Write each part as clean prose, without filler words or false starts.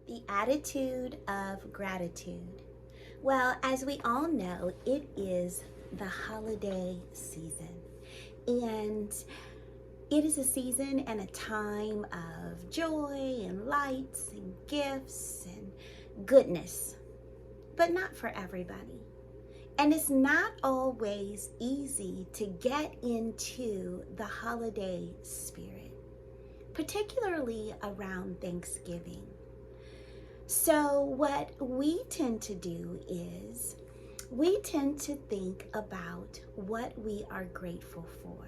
The attitude of gratitude. Well, as we all know, it is the holiday season. And it is a season and a time of joy and lights and gifts and goodness, but not for everybody. And it's not always easy to get into the holiday spirit, particularly around Thanksgiving. So what we tend to do is we tend to think about what we are grateful for.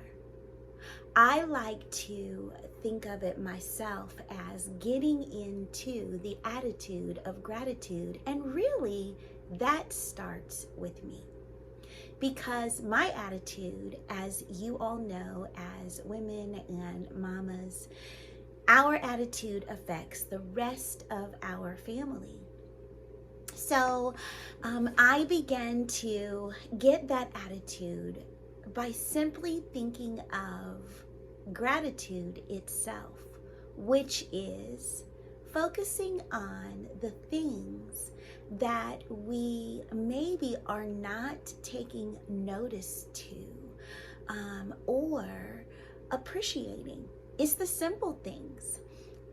I like to think of it myself as getting into the attitude of gratitude, and really that starts with me. Because my attitude, as you all know, as women and mamas, our attitude affects the rest of our family. So I began to get that attitude by simply thinking of gratitude itself, which is focusing on the things that we maybe are not taking notice to or appreciating. It's the simple things.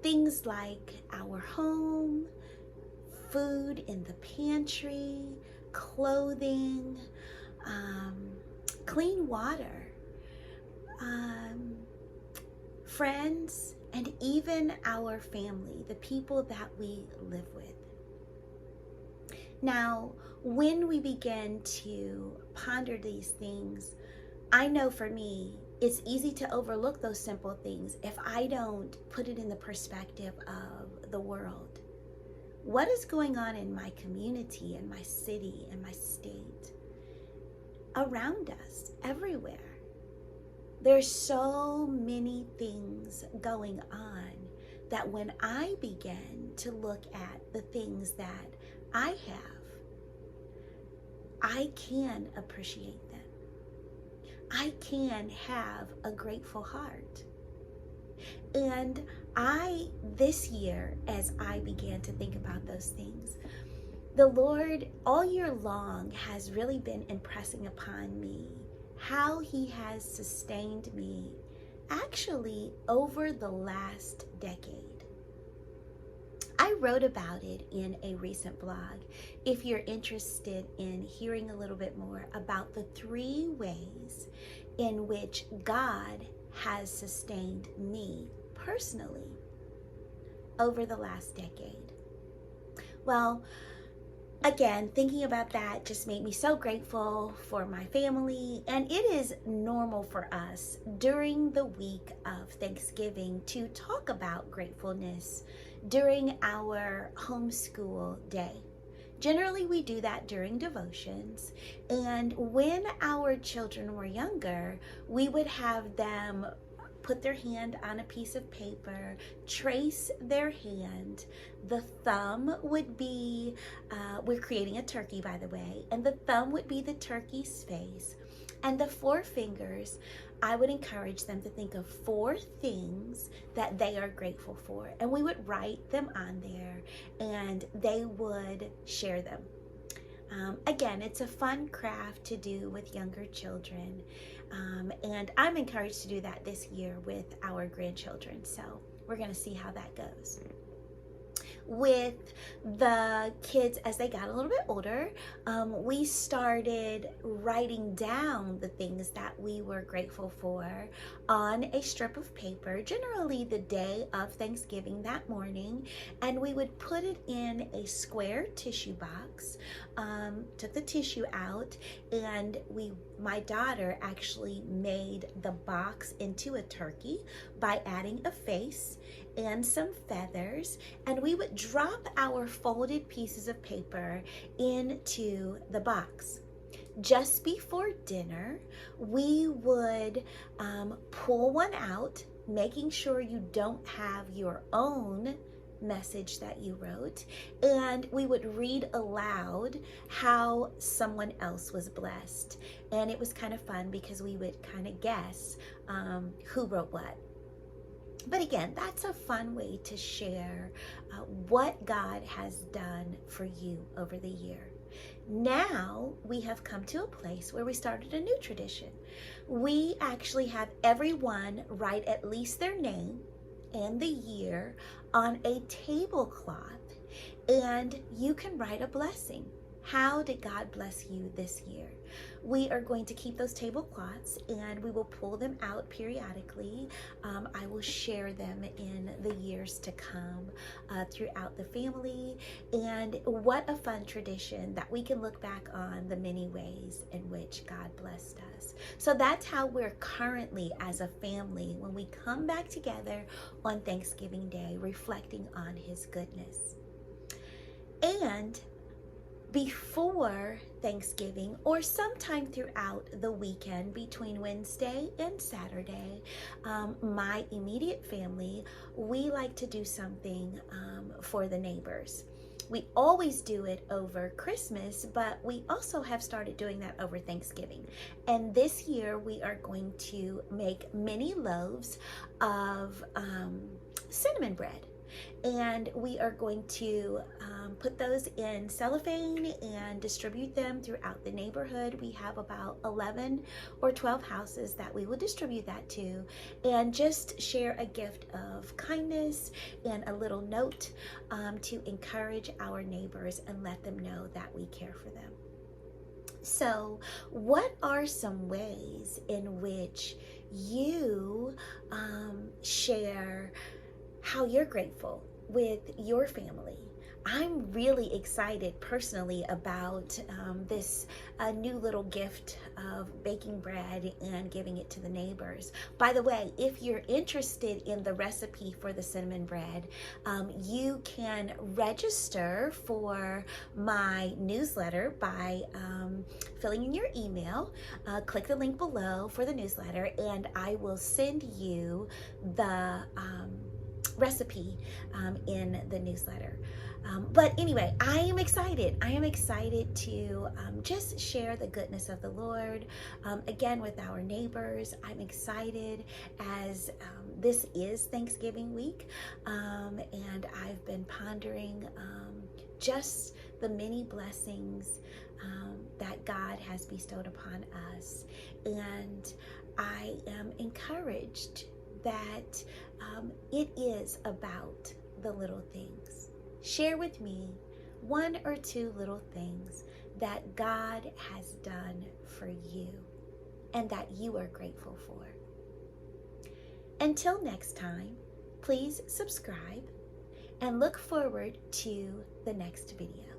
Things like our home, food in the pantry, clothing, clean water, friends, and even our family, the people that we live with. Now, when we begin to ponder these things, I know for me, it's easy to overlook those simple things if I don't put it in the perspective of the world. What is going on in my community, in my city, in my state, around us, everywhere? There's so many things going on that when I begin to look at the things that I have, I can appreciate them. I can have a grateful heart. And this year, as I began to think about those things, the Lord all year long has really been impressing upon me how He has sustained me actually over the last decade. I wrote about it in a recent blog. If you're interested in hearing a little bit more about the 3 ways in which God has sustained me personally over the last decade. Well, again, thinking about that just made me so grateful for my family, and it is normal for us during the week of Thanksgiving to talk about gratefulness during our homeschool day. Generally, we do that during devotions, and when our children were younger, we would have them put their hand on a piece of paper, trace their hand. The thumb would be, we're creating a turkey, by the way, and the thumb would be the turkey's face. And the 4 fingers, I would encourage them to think of 4 things that they are grateful for. And we would write them on there and they would share them. Again, it's a fun craft to do with younger children. And I'm encouraged to do that this year with our grandchildren. So we're going to see how that goes. With the kids, as they got a little bit older, we started writing down the things that we were grateful for on a strip of paper, generally the day of Thanksgiving that morning, and we would put it in a square tissue box, took the tissue out, and my daughter actually made the box into a turkey by adding a face and some feathers, and we would drop our folded pieces of paper into the box. Just before dinner, we would pull one out, making sure you don't have your own message that you wrote, and we would read aloud how someone else was blessed. And it was kind of fun because we would kind of guess who wrote what. But again, that's a fun way to share what God has done for you over the year. Now we have come to a place where we started a new tradition. We actually have everyone write at least their name and the year on a tablecloth, and you can write a blessing. How did God bless you this year? We are going to keep those tablecloths and we will pull them out periodically. I will share them in the years to come throughout the family. And what a fun tradition that we can look back on the many ways in which God blessed us. So that's how we're currently as a family when we come back together on Thanksgiving Day, reflecting on His goodness. And before Thanksgiving, or sometime throughout the weekend between Wednesday and Saturday, my immediate family, we like to do something for the neighbors. We always do it over Christmas, but we also have started doing that over Thanksgiving. And this year we are going to make mini loaves of cinnamon bread. And we are going to put those in cellophane and distribute them throughout the neighborhood. We have about 11 or 12 houses that we will distribute that to, and just share a gift of kindness and a little note to encourage our neighbors and let them know that we care for them. So, what are some ways in which you share how you're grateful with your family? I'm really excited personally about this new little gift of baking bread and giving it to the neighbors. By the way, if you're interested in the recipe for the cinnamon bread, you can register for my newsletter by filling in your email. Click the link below for the newsletter, and I will send you the recipe in the newsletter. But anyway, I am excited. I am excited to just share the goodness of the Lord again with our neighbors. I'm excited as this is Thanksgiving week, and I've been pondering just the many blessings that God has bestowed upon us. And I am encouraged that it is about the little things. Share with me one or two little things that God has done for you and that you are grateful for. Until next time, please subscribe and look forward to the next video.